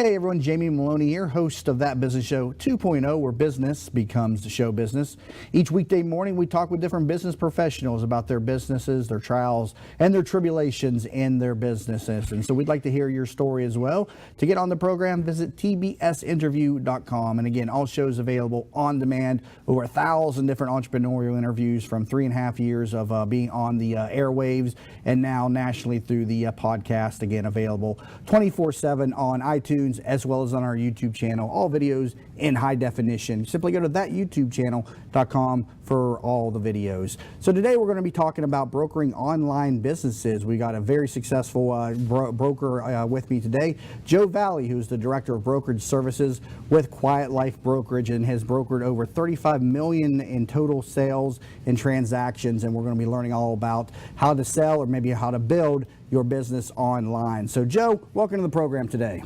Hey everyone, Jamie Meloni here, host of That Business Show 2.0, where business becomes the show business. Each weekday morning, we talk with different business professionals about their businesses, their trials, and their tribulations in their businesses. And so we'd like to hear your story as well. To get on the program, visit tbsinterview.com. And again, all shows available on demand. Over 1,000 different entrepreneurial interviews from 3.5 years of being on the airwaves, and now nationally through the podcast, again, available 24/7 on iTunes, as well as on our YouTube channel, all videos in high definition. Simply go to thatyoutubechannel.com for all the videos. So today we're going to be talking about brokering online businesses. We got a very successful broker with me today, Joe Valley, who's the director of Brokerage Services with Quiet Light Brokerage, and has brokered over $35 million in total sales and transactions. And we're going to be learning all about how to sell, or maybe how to build your business online. So Joe, welcome to the program today.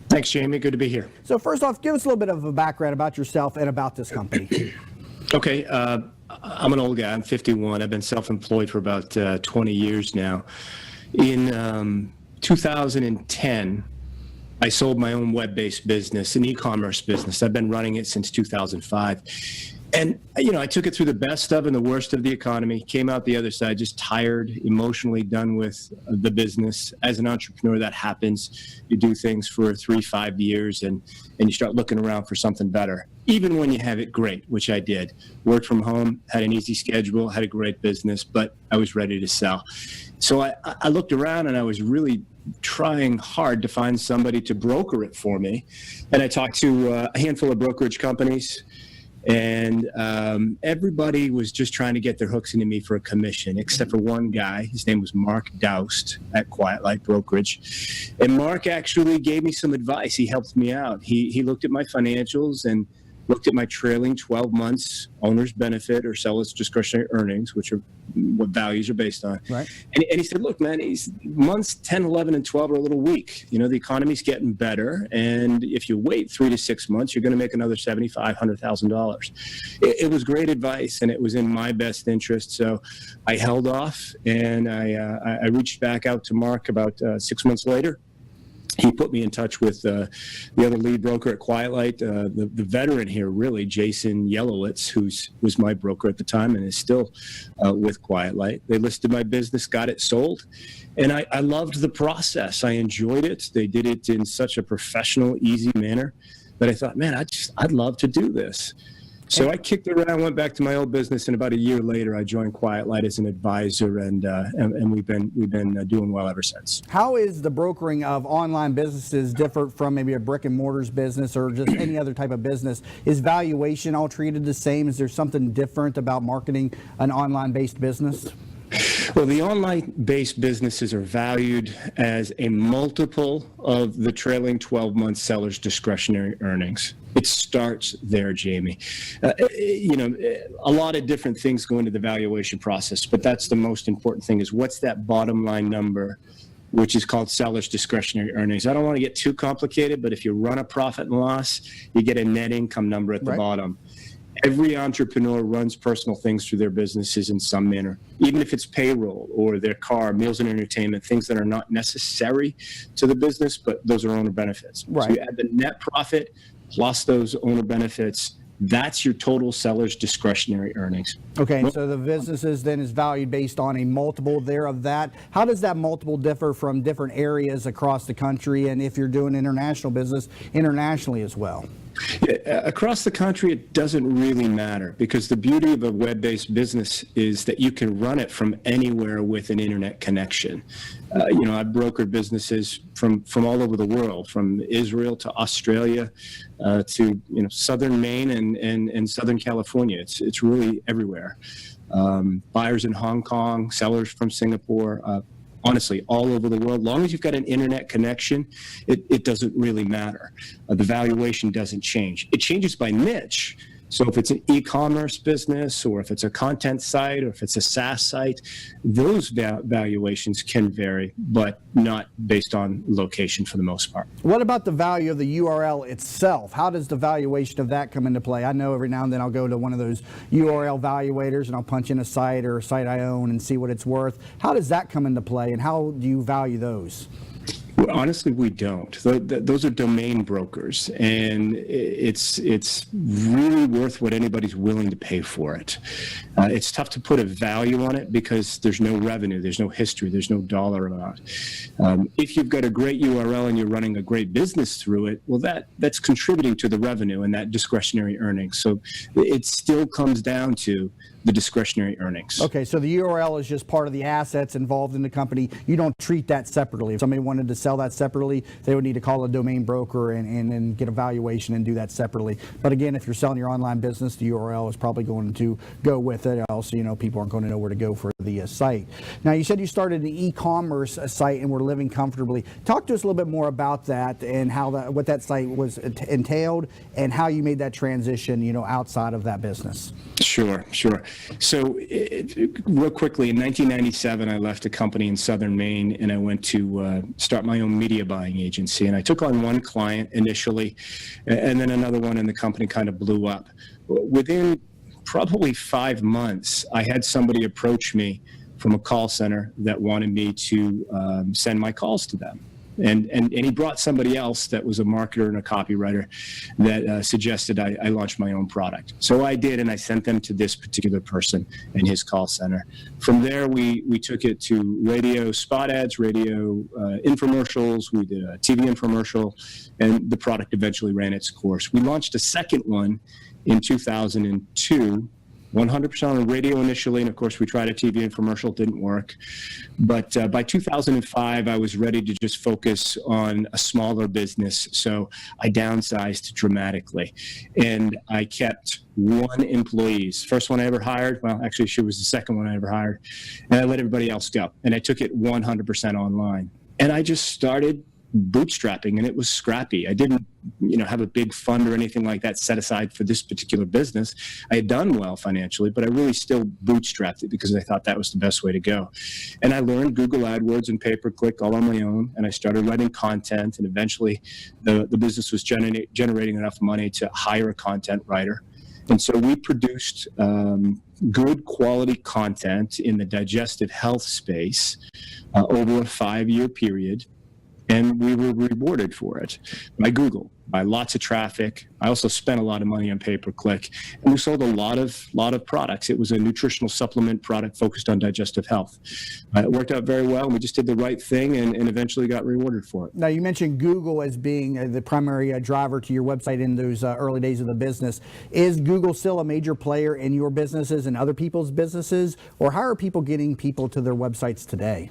Thanks, Jamie. Good to be here. So first off, give us a little bit of a background about yourself and about this company. Okay. I'm an old guy. I'm 51. I've been self-employed for about 20 years now. In 2010, I sold my own web-based business, an e-commerce business. I've been running it since 2005. And, I took it through the best of and the worst of the economy, came out the other side, just tired, emotionally done with the business. As an entrepreneur, that happens. You do things for 3-5 years and you start looking around for something better. Even when you have it great, which I did. Worked from home, had an easy schedule, had a great business, but I was ready to sell. So I looked around and I was really trying hard to find somebody to broker it for me. And I talked to a handful of brokerage companies. And everybody was just trying to get their hooks into me for a commission, except for one guy. His name was Mark Doust at Quiet Light Brokerage. And Mark actually gave me some advice. He helped me out. He looked at my financials and looked at my trailing 12 months owner's benefit or seller's discretionary earnings, which are what values are based on. Right. And he said, look, man, months 10, 11, and 12 are a little weak. The economy's getting better. And if you wait 3 to 6 months, you're going to make another $75,000, $100,000. It was great advice, and it was in my best interest. So I held off, and I reached back out to Mark about 6 months later. He put me in touch with the other lead broker at Quiet Light, the veteran here, really, Jason Yellowitz, who was my broker at the time and is still with Quiet Light. They listed my business, got it sold, and I loved the process. I enjoyed it. They did it in such a professional, easy manner that I thought, man, I'd love to do this. So I kicked it around, went back to my old business, and about a year later, I joined Quiet Light as an advisor, and we've been doing well ever since. How is the brokering of online businesses different from maybe a brick and mortars business or just any other type of business? Is valuation all treated the same? Is there something different about marketing an online-based business? Well, the online-based businesses are valued as a multiple of the trailing 12-month seller's discretionary earnings. It starts there, Jamie. A lot of different things go into the valuation process, but that's the most important thing, is what's that bottom line number, which is called seller's discretionary earnings. I don't want to get too complicated, but if you run a profit and loss, you get a net income number at the bottom. Every entrepreneur runs personal things through their businesses in some manner, even if it's payroll or their car, meals and entertainment, things that are not necessary to the business, but those are owner benefits. Right. So you add the net profit plus those owner benefits. That's your total seller's discretionary earnings. Okay, so the businesses then is valued based on a multiple there of that. How does that multiple differ from different areas across the country, and if you're doing international business, internationally as well? Across the country, it doesn't really matter, because the beauty of a web-based business is that you can run it from anywhere with an internet connection. I've brokered businesses from all over the world, from Israel to Australia to southern Maine and southern California. It's really everywhere. Buyers in Hong Kong, sellers from Singapore. Honestly, all over the world. As long as you've got an internet connection, it doesn't really matter. The valuation doesn't change. It changes by niche. So if it's an e-commerce business, or if it's a content site, or if it's a SaaS site, those valuations can vary, but not based on location for the most part. What about the value of the URL itself? How does the valuation of that come into play? I know every now and then I'll go to one of those URL valuators and I'll punch in a site or a site I own and see what it's worth. How does that come into play, and how do you value those? Well, honestly, we don't. Those are domain brokers, and it's really worth what anybody's willing to pay for it. It's tough to put a value on it because there's no revenue, there's no history, there's no dollar amount. If you've got a great URL and you're running a great business through it, well, that's contributing to the revenue and that discretionary earnings. So it still comes down to the discretionary earnings. Okay, so the URL is just part of the assets involved in the company. You don't treat that separately. If somebody wanted to sell that separately, they would need to call a domain broker and get a valuation and do that separately. But again, if you're selling your online business, the URL is probably going to go with it. Also, people aren't going to know where to go for the site. Now, you said you started an e-commerce site and were living comfortably. Talk to us a little bit more about that and what that site was entailed and how you made that transition, outside of that business. Sure. So real quickly, in 1997, I left a company in Southern Maine and I went to start my own media buying agency. And I took on one client initially, and then another one, and the company kind of blew up. Within probably 5 months, I had somebody approach me from a call center that wanted me to send my calls to them. And he brought somebody else that was a marketer and a copywriter that suggested I launch my own product. So I did, and I sent them to this particular person in his call center. From there, we took it to radio spot ads, radio infomercials. We did a TV infomercial, and the product eventually ran its course. We launched a second one in 2002. 100% on the radio initially, and of course we tried a TV infomercial, didn't work. But by 2005, I was ready to just focus on a smaller business, so I downsized dramatically. And I kept one employee. First one I ever hired, well, actually she was the second one I ever hired, and I let everybody else go. And I took it 100% online. And I just started bootstrapping, and it was scrappy. I didn't, have a big fund or anything like that set aside for this particular business. I had done well financially, but I really still bootstrapped it because I thought that was the best way to go. And I learned Google AdWords and pay-per-click all on my own, and I started writing content, and eventually the business was generating enough money to hire a content writer. And so we produced good quality content in the digestive health space over a 5-year period. And we were rewarded for it by Google, by lots of traffic. I also spent a lot of money on pay-per-click, and we sold a lot of products. It was a nutritional supplement product focused on digestive health. It worked out very well, and we just did the right thing and eventually got rewarded for it. Now, you mentioned Google as being the primary driver to your website in those early days of the business. Is Google still a major player in your businesses and other people's businesses, or how are people getting people to their websites today?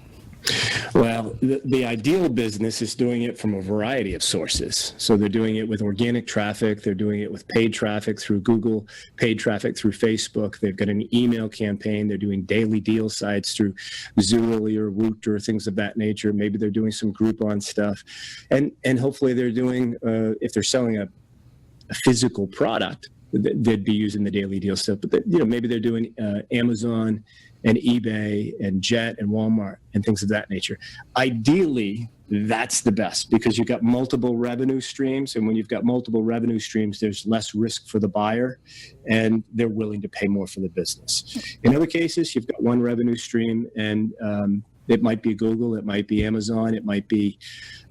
Well, the ideal business is doing it from a variety of sources. So they're doing it with organic traffic. They're doing it with paid traffic through Google, paid traffic through Facebook. They've got an email campaign. They're doing daily deal sites through Zulily or Woot or things of that nature. Maybe they're doing some Groupon stuff. And hopefully they're doing, if they're selling a physical product, they'd be using the daily deal stuff. But maybe they're doing Amazon and eBay and Jet and Walmart and things of that nature. Ideally, that's the best because you've got multiple revenue streams. And when you've got multiple revenue streams, there's less risk for the buyer and they're willing to pay more for the business. In other cases, you've got one revenue stream and it might be Google, it might be Amazon, it might be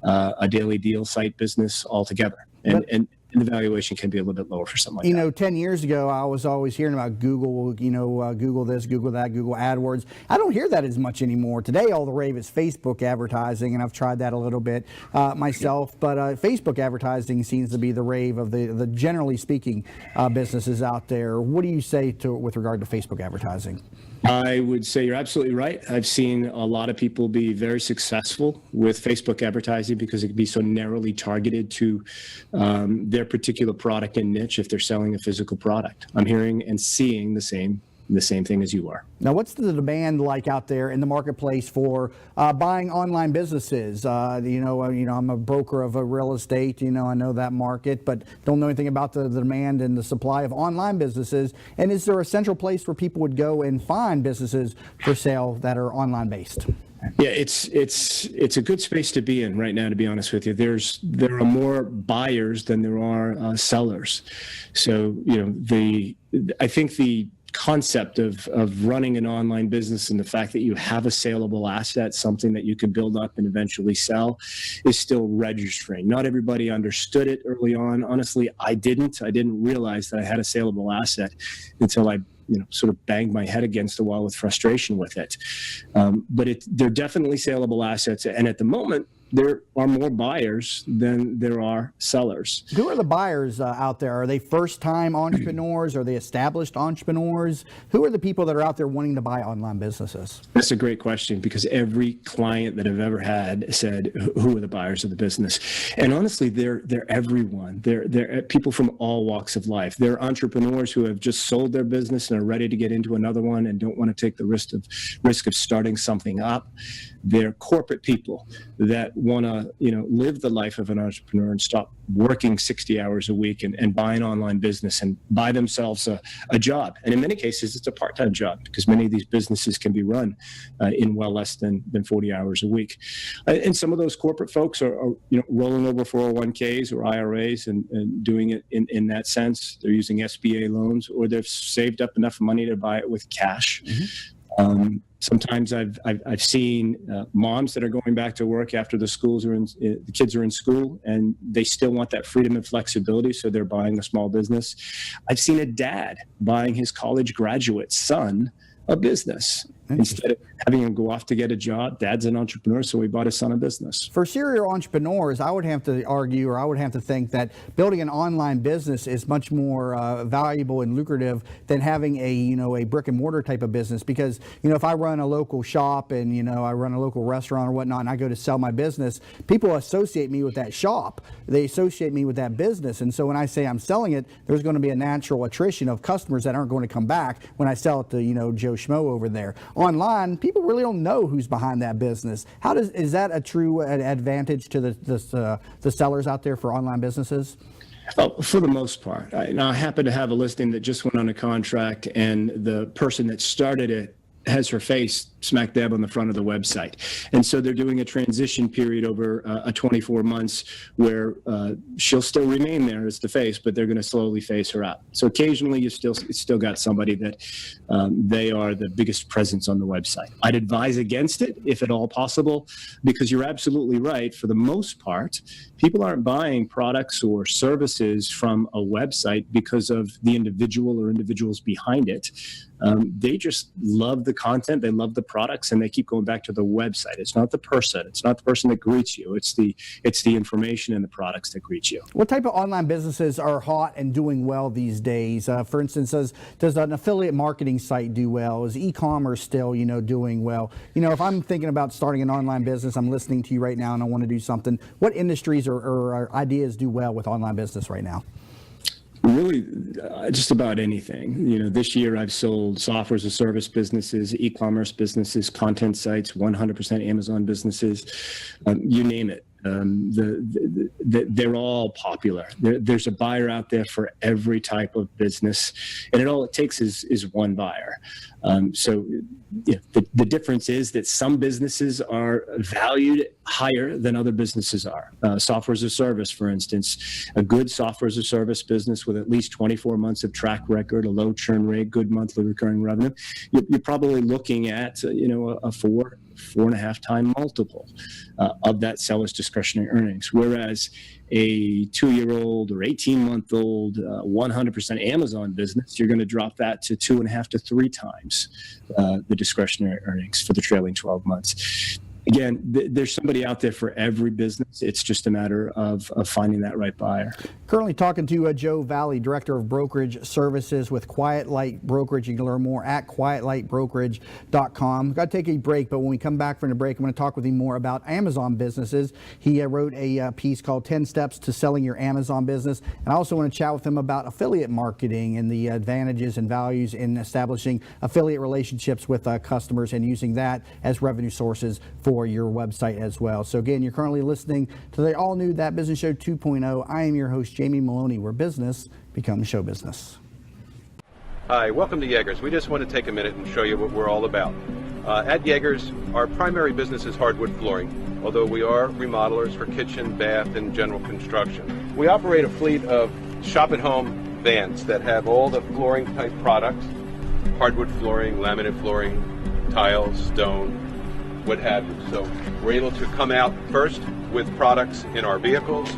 a daily deal site business altogether. And the valuation can be a little bit lower for something like that. 10 years ago, I was always hearing about Google, Google this, Google that, Google AdWords. I don't hear that as much anymore. Today, all the rave is Facebook advertising, and I've tried that a little bit myself. But Facebook advertising seems to be the rave of the generally speaking businesses out there. What do you say with regard to Facebook advertising? I would say you're absolutely right. I've seen a lot of people be very successful with Facebook advertising because it can be so narrowly targeted to their particular product and niche if they're selling a physical product. I'm hearing and seeing the same thing as you are. Now, what's the demand like out there in the marketplace for buying online businesses? I'm a broker of real estate. I know that market, but don't know anything about the demand and the supply of online businesses. And is there a central place where people would go and find businesses for sale that are online based? Yeah, it's a good space to be in right now, to be honest with you. There are more buyers than there are sellers. So, I think the concept of running an online business and the fact that you have a saleable asset, something that you can build up and eventually sell, is still registering. Not everybody understood it early on. Honestly, I didn't realize that I had a saleable asset until I sort of banged my head against the wall with frustration with it. But they're definitely saleable assets. And at the moment, there are more buyers than there are sellers. Who are the buyers out there? Are they first-time entrepreneurs? Are they established entrepreneurs? Who are the people that are out there wanting to buy online businesses? That's a great question, because every client that I've ever had said, who are the buyers of the business? And honestly, they're everyone. They're people from all walks of life. They're entrepreneurs who have just sold their business and are ready to get into another one and don't want to take the risk of starting something up. They're corporate people that want to live the life of an entrepreneur and stop working 60 hours a week and buy an online business and buy themselves a job. And in many cases, it's a part-time job, because many of these businesses can be run in well less than 40 hours a week. And some of those corporate folks are rolling over 401ks or IRAs and doing it in that sense. They're using SBA loans, or they've saved up enough money to buy it with cash. Mm-hmm. Sometimes I've seen moms that are going back to work after the kids are in school, and they still want that freedom and flexibility, so they're buying a small business. I've seen a dad buying his college graduate son a business. Instead of having him go off to get a job, dad's an entrepreneur, so he bought his son a business. For serial entrepreneurs, I would have to argue, or I would have to think that building an online business is much more valuable and lucrative than having a brick and mortar type of business. Because if I run a local shop and I run a local restaurant or whatnot, and I go to sell my business, people associate me with that shop. They associate me with that business, and so when I say I'm selling it, there's going to be a natural attrition of customers that aren't going to come back when I sell it to Joe Schmo over there. Online, people really don't know who's behind that business. Is that a true advantage to the sellers out there for online businesses? Well, for the most part. I happen to have a listing that just went on a contract, and the person that started it has her face smack dab on the front of the website. And so they're doing a transition period over a 24 months where she'll still remain there as the face, but they're going to slowly phase her out. So occasionally you still got somebody that they are the biggest presence on the website. I'd advise against it if at all possible, because you're absolutely right. For the most part, people aren't buying products or services from a website because of the individual or individuals behind it. They just love the content, they love the products, and they keep going back to the website. It's not the person. It's not the person that greets you. It's the information and the products that greet you. What type of online businesses are hot and doing well these days? For instance, does an affiliate marketing site do well? Is e-commerce still doing well? If I'm thinking about starting an online business, I'm listening to you right now and I want to do something. What industries or ideas do well with online business right now? Really, just about anything. This year I've sold software as a service businesses, e-commerce businesses, content sites, 100% Amazon businesses, you name it. They're all popular. There's a buyer out there for every type of business, and all it takes is one buyer. So the difference is that some businesses are valued higher than other businesses are. Software as a service, for instance, a good software as a service business with at least 24 months of track record, a low churn rate, good monthly recurring revenue, you're probably looking at a 4.5 time multiple of that seller's discretionary earnings. Whereas a 2-year-old or 18-month-old 100% Amazon business, you're going to drop that to 2.5 to 3 times the discretionary earnings for the trailing 12 months. Again, there's somebody out there for every business. It's just a matter of finding that right buyer. Currently talking to Joe Valley, Director of Brokerage Services with Quiet Light Brokerage. You can learn more at quietlightbrokerage.com. Got to take a break, but when we come back from the break, I'm going to talk with him more about Amazon businesses. He wrote a piece called 10 Steps to Selling Your Amazon Business. And I also want to chat with him about affiliate marketing and the advantages and values in establishing affiliate relationships with customers and using that as revenue sources for your website as well. So again, you're currently listening to the all-new That Business Show 2.0. I am your host, Jamie Meloni, where business becomes show business. Hi, welcome to Yeager's. We just want to take a minute and show you what we're all about. At Yeager's, our primary business is hardwood flooring, although we are remodelers for kitchen, bath, and general construction. We operate a fleet of shop-at-home vans that have all the flooring type products. hardwood flooring, laminate flooring, tiles, stone, what have you. So we're able to come out first with products in our vehicles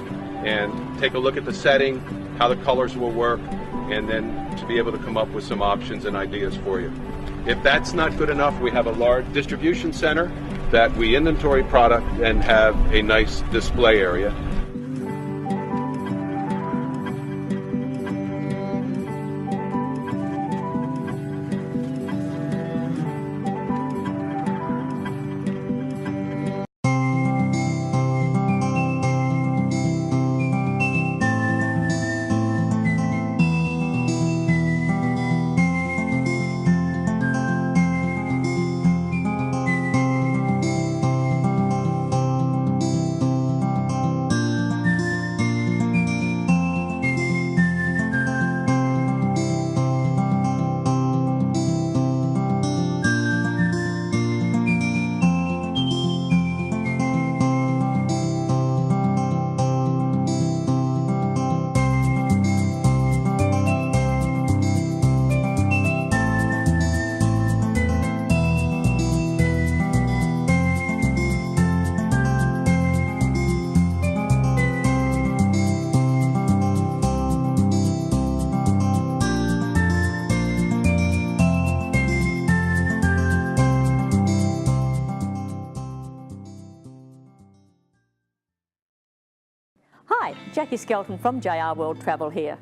and take a look at the setting, how the colors will work, and then to be able to come up with some options and ideas for you. If that's not good enough, we have a large distribution center that we inventory product and have a nice display area. Hi, Jackie Skelton from JR World Travel here.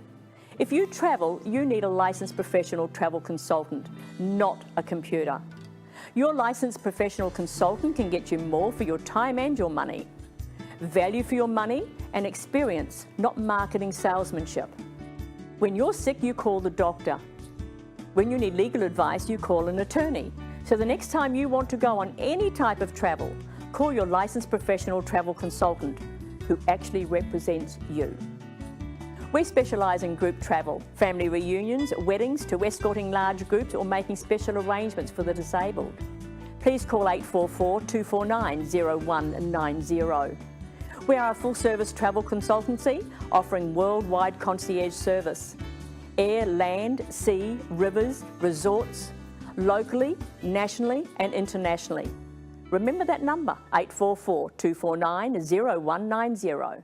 If you travel, you need a licensed professional travel consultant, not a computer. Your licensed professional consultant can get you more for your time and your money. Value for your money and experience, not marketing salesmanship. When you're sick, you call the doctor. When you need legal advice, you call an attorney. So the next time you want to go on any type of travel, call your licensed professional travel consultant who actually represents you. We specialise in group travel, family reunions, weddings, to escorting large groups or making special arrangements for the disabled. Please call 844-249-0190. We are a full-service travel consultancy offering worldwide concierge service. Air, land, sea, rivers, resorts, locally, nationally and internationally. Remember that number, 844-249-0190.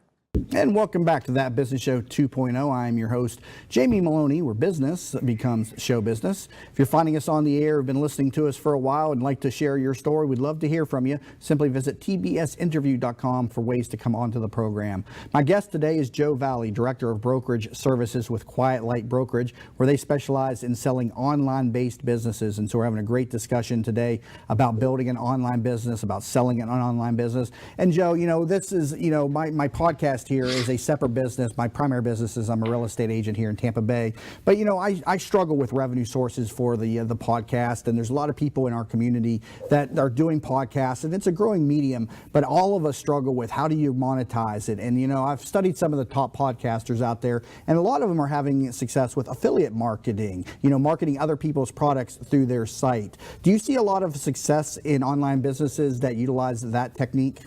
And welcome back to That Business Show 2.0. I am your host, Jamie Meloni, where business becomes show business. If you're finding us on the air, have been listening to us for a while and like to share your story, we'd love to hear from you. Simply visit tbsinterview.com for ways to come onto the program. My guest today is Joe Valley, Director of Brokerage Services with Quiet Light Brokerage, where they specialize in selling online-based businesses. And so we're having a great discussion today about building an online business, about selling an online business. And Joe, this is, my podcast here is a separate business. My primary business is I'm a real estate agent here in Tampa Bay. But I struggle with revenue sources for the podcast, and there's a lot of people in our community that are doing podcasts, and it's a growing medium. But all of us struggle with how do you monetize it? And I've studied some of the top podcasters out there, and a lot of them are having success with affiliate marketing. Marketing other people's products through their site. Do you see a lot of success in online businesses that utilize that technique?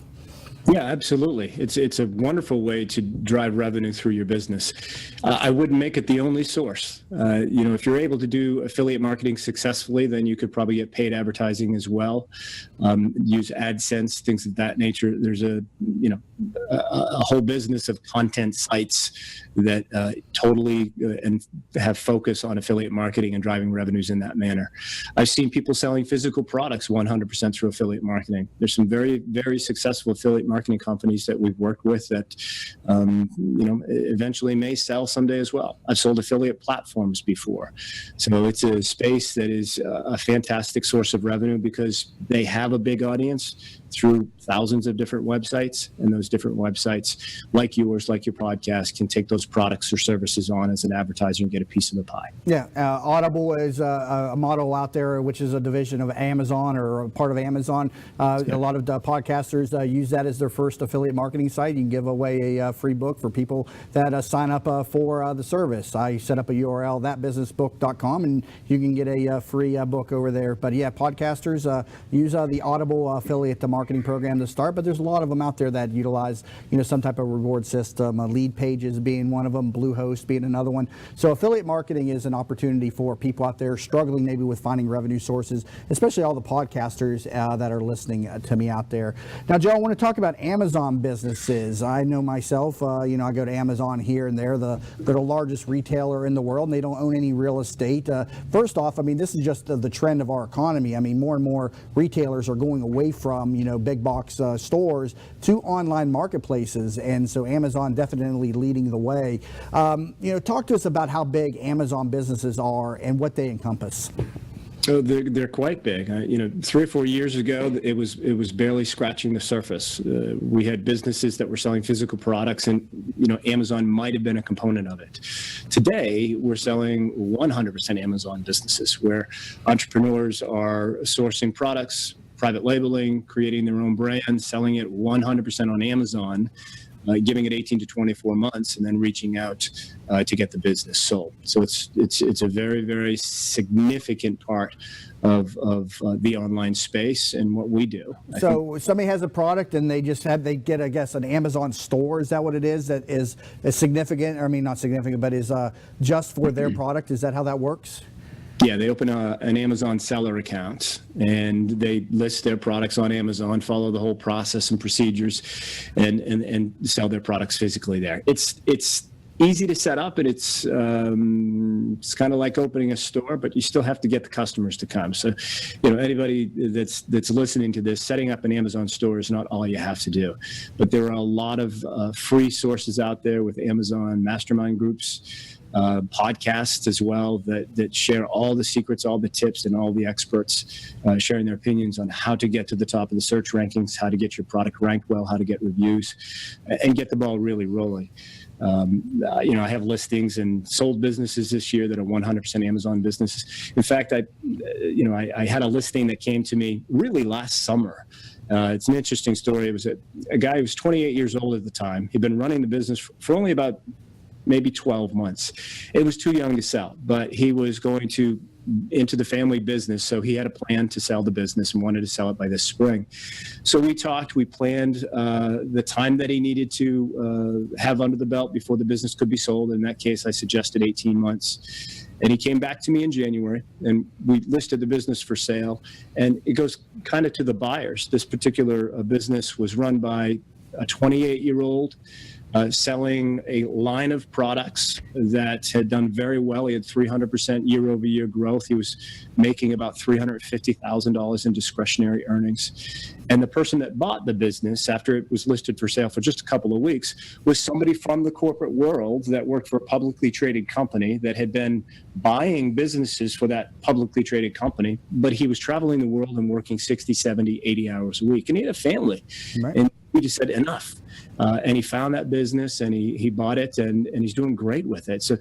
Yeah, absolutely. It's a wonderful way to drive revenue through your business. I wouldn't make it the only source. If you're able to do affiliate marketing successfully, then you could probably get paid advertising as well. Use AdSense, things of that nature. There's a whole business of content sites that totally and have focus on affiliate marketing and driving revenues in that manner. I've seen people selling physical products 100% through affiliate marketing. There's some very, very successful affiliate marketing companies that we've worked with that eventually may sell someday as well. I've sold affiliate platforms before. So it's a space that is a fantastic source of revenue because they have a big audience through thousands of different websites, and those different websites, like yours, like your podcast, can take those products or services on as an advertiser and get a piece of the pie. Yeah, Audible is a model out there, which is a division of Amazon or a part of Amazon. A lot of podcasters use that as their first affiliate marketing site. You can give away a free book for people that sign up for the service. I set up a URL, thatbusinessbook.com, and you can get a free book over there. But yeah, podcasters use the Audible affiliate marketing marketing program to start, but there's a lot of them out there that utilize, some type of reward system, Lead Pages being one of them, Bluehost being another one. So affiliate marketing is an opportunity for people out there struggling maybe with finding revenue sources, especially all the podcasters that are listening to me out there. Now, Joe, I want to talk about Amazon businesses. I know myself, I go to Amazon here and there. They're the largest retailer in the world, and they don't own any real estate. First off, this is just the trend of our economy. More and more retailers are going away from, big box stores to online marketplaces, and so Amazon definitely leading the way. Talk to us about how big Amazon businesses are and what they encompass. So they're quite big. 3 or 4 years ago, it was barely scratching the surface. We had businesses that were selling physical products, and Amazon might have been a component of it. Today, we're selling 100% Amazon businesses, where entrepreneurs are sourcing products, private labeling, creating their own brand, selling it 100% on Amazon. Giving it 18 to 24 months, and then reaching out to get the business sold. So it's a very, very significant part of the online space and what we do. So somebody has a product and they get, I guess, an Amazon store. Is that what it is? That is significant? Not significant, but is just for their product. Is that how that works? Yeah, they open an Amazon seller account and they list their products on Amazon, follow the whole process and procedures, and sell their products physically there. It's easy to set up, and it's kind of like opening a store, but you still have to get the customers to come. So, anybody that's listening to this, setting up an Amazon store is not all you have to do. But there are a lot of free sources out there with Amazon mastermind groups. Podcasts as well that share all the secrets, all the tips, and all the experts sharing their opinions on how to get to the top of the search rankings, how to get your product ranked well, how to get reviews, and get the ball really rolling. I have listings and sold businesses this year that are 100% Amazon businesses. In fact, I had a listing that came to me really last summer. It's an interesting story. It was a guy who was 28 years old at the time. He'd been running the business for only about maybe 12 months. It was too young to sell, but he was going into the family business, so he had a plan to sell the business and wanted to sell it by this spring. So we talked, we planned the time that he needed to have under the belt before the business could be sold. In that case, I suggested 18 months. And he came back to me in January, and we listed the business for sale. And it goes kind of to the buyers. This particular business was run by a 28-year-old selling a line of products that had done very well. He had 300% year-over-year growth. He was making about $350,000 in discretionary earnings. And the person that bought the business, after it was listed for sale for just a couple of weeks, was somebody from the corporate world that worked for a publicly traded company that had been buying businesses for that publicly traded company, but he was traveling the world and working 60, 70, 80 hours a week. And he had a family. Right. And we just said, enough. And he found that business and he bought it and he's doing great with it. So,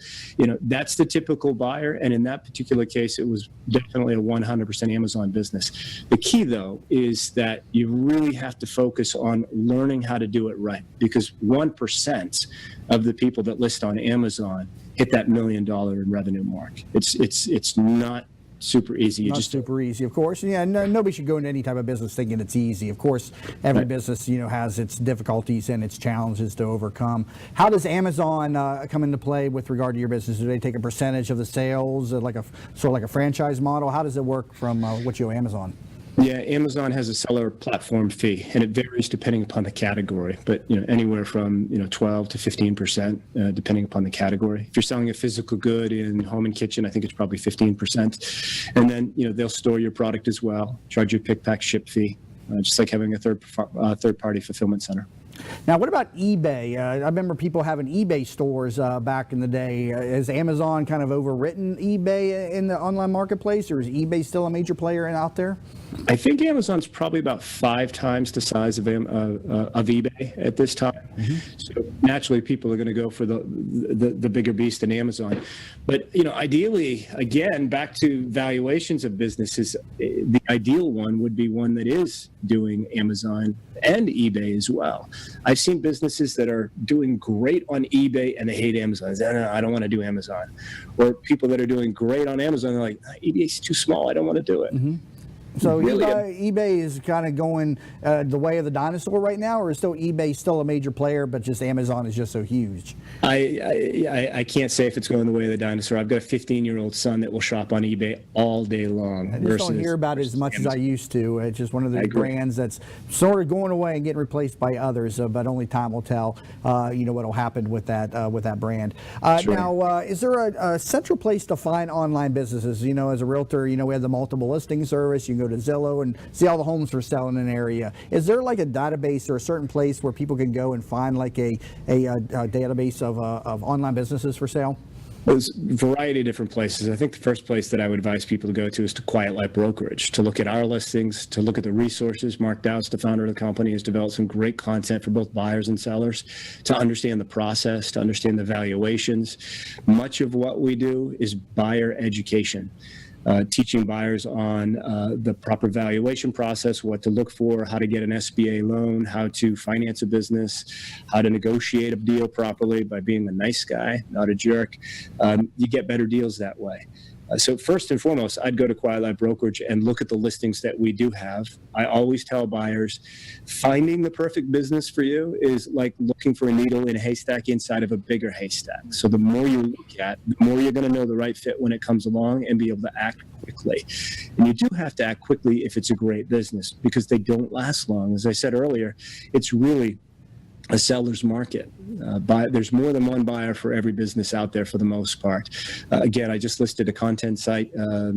that's the typical buyer. And in that particular case, it was definitely a 100% Amazon business. The key, though, is that you really have to focus on learning how to do it right, because 1% of the people that list on Amazon hit that $1 million in revenue mark. It's not super easy. Super easy, of course. Yeah, nobody should go into any type of business thinking it's easy. Of course, every business, has its difficulties and its challenges to overcome. How does Amazon come into play with regard to your business? Do they take a percentage of the sales, like a franchise model? How does it work from what you owe Amazon? Yeah, Amazon has a seller platform fee, and it varies depending upon the category, but anywhere from 12 to 15%, depending upon the category. If you're selling a physical good in home and kitchen, I think it's probably 15%. And then they'll store your product as well, charge you a pick, pack, ship fee, just like having a third-party fulfillment center. Now, what about eBay? I remember people having eBay stores back in the day. Has Amazon kind of overwritten eBay in the online marketplace, or is eBay still a major player out there? I think Amazon's probably about 5 times the size of eBay at this time. Mm-hmm. So naturally, people are going to go for the bigger beast in Amazon. But ideally, again, back to valuations of businesses, the ideal one would be one that is doing Amazon and eBay as well. I've seen businesses that are doing great on eBay and they hate Amazon. They say, no, I don't want to do Amazon. Or people that are doing great on Amazon, they're like, eBay's too small, I don't want to do it. Mm-hmm. So Really, eBay is kind of going the way of the dinosaur right now, or is still eBay still a major player, but just Amazon is just so huge? I can't say if it's going the way of the dinosaur. I've got a 15-year-old son that will shop on eBay all day long. I just don't hear about it as much as I used to. It's just one of those brands that's sort of going away and getting replaced by others, but only time will tell, what will happen with that brand. Sure. Now, is there a central place to find online businesses? As a realtor, we have the multiple listing service. You can go to Zillow and see all the homes for sale in an area. Is there like a database or a certain place where people can go and find like a database of online businesses for sale? There's a variety of different places. I think the first place that I would advise people to go to is to Quiet Light Brokerage, to look at our listings, to look at the resources. Mark Dowse, the founder of the company, has developed some great content for both buyers and sellers to understand the process, to understand the valuations. Much of what we do is buyer education. Teaching buyers on the proper valuation process, what to look for, how to get an SBA loan, how to finance a business, how to negotiate a deal properly by being a nice guy, not a jerk. You get better deals that way. So first and foremost, I'd go to Quiet Light Brokerage and look at the listings that we do have. I always tell buyers, finding the perfect business for you is like looking for a needle in a haystack inside of a bigger haystack. So the more you look at, the more you're going to know the right fit when it comes along and be able to act quickly. And you do have to act quickly if it's a great business, because they don't last long. As I said earlier, it's really a seller's market. There's more than one buyer for every business out there for the most part. Again, I just listed a content site, I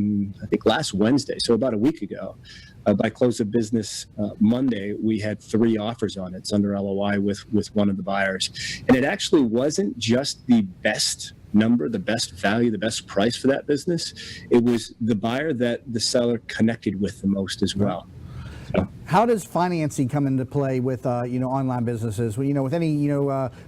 think last Wednesday, so about a week ago. By close of business Monday, we had 3 offers on it. It's under LOI with one of the buyers. And it actually wasn't just the best number, the best value, the best price for that business. It was the buyer that the seller connected with the most as well. How does financing come into play with online businesses? Well, with any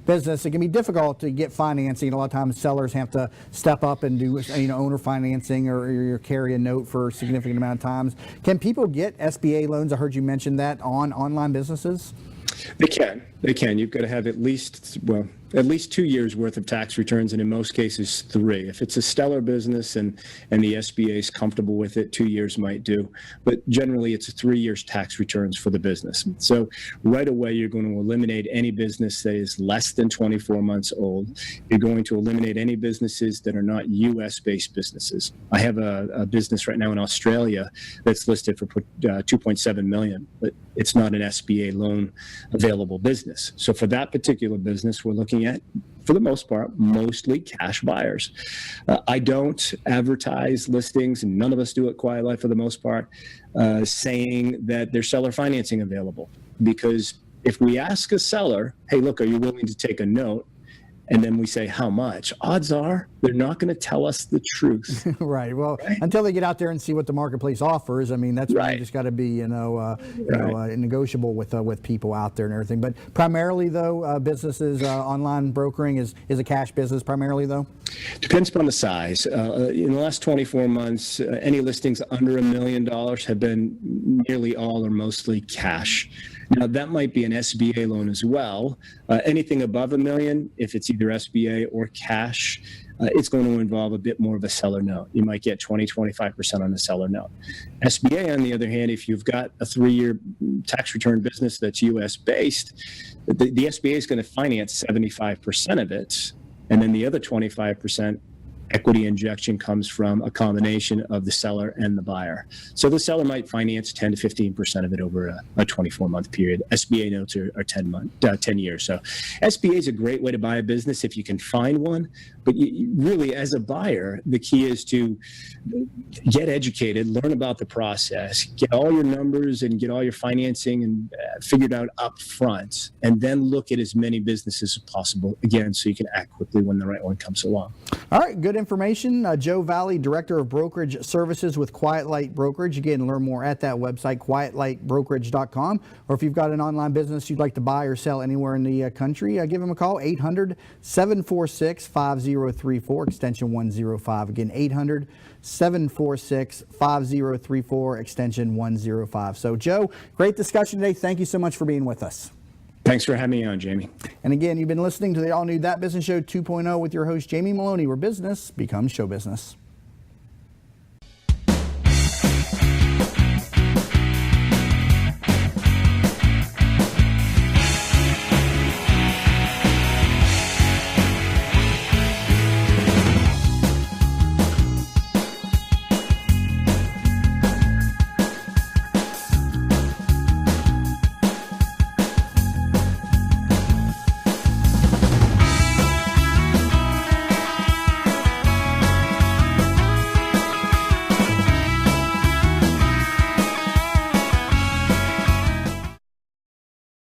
business, it can be difficult to get financing. A lot of times, sellers have to step up and do owner financing or carry a note for a significant amount of times. Can people get SBA loans? I heard you mention that on online businesses. They can. You've got to have at least 2 years worth of tax returns, and in most cases 3. If it's a stellar business and the SBA is comfortable with it, 2 years might do. But generally, it's 3 years tax returns for the business. So right away, you're going to eliminate any business that is less than 24 months old. You're going to eliminate any businesses that are not U.S.-based businesses. I have a business right now in Australia that's listed for $2.7 million, but it's not an SBA loan available business. So for that particular business, we're looking at, for the most part, mostly cash buyers. I don't advertise listings, and none of us do at Quiet Light for the most part, saying that there's seller financing available. Because if we ask a seller, hey, look, are you willing to take a note? And then we say, how much? Odds are they're not going to tell us the truth. Right. Well, until they get out there and see what the marketplace offers. I mean, that's why you just got to be, negotiable with people out there and everything. But primarily, though, businesses, online brokering is a cash business primarily, though? Depends upon the size. In the last 24 months, any listings under $1 million have been nearly all or mostly cash. Now, that might be an SBA loan as well. Anything above $1 million, if it's either SBA or cash, it's going to involve a bit more of a seller note. You might get 20-25% on a seller note. SBA, on the other hand, if you've got a 3-year tax return business that's U.S.-based, the SBA is going to finance 75% of it, and then the other 25% equity injection comes from a combination of the seller and the buyer. So the seller might finance 10 to 15% of it over a 24-month period. SBA notes are 10 years. So SBA is a great way to buy a business if you can find one. But really, as a buyer, the key is to get educated, learn about the process, get all your numbers and get all your financing and figured out up front, and then look at as many businesses as possible, again, so you can act quickly when the right one comes along. All right, good information. Joe Valley, Director of Brokerage Services with Quiet Light Brokerage. Again, learn more at that website, quietlightbrokerage.com. Or if you've got an online business you'd like to buy or sell anywhere in the country, give them a call, 800-746-5034, extension 105. Again, 800-746-5034, extension 105. So, Joe, great discussion today. Thank you so much for being with us. Thanks for having me on, Jamie. And again, you've been listening to the all-new That Business Show 2.0 with your host, Jamie Meloni, where business becomes show business.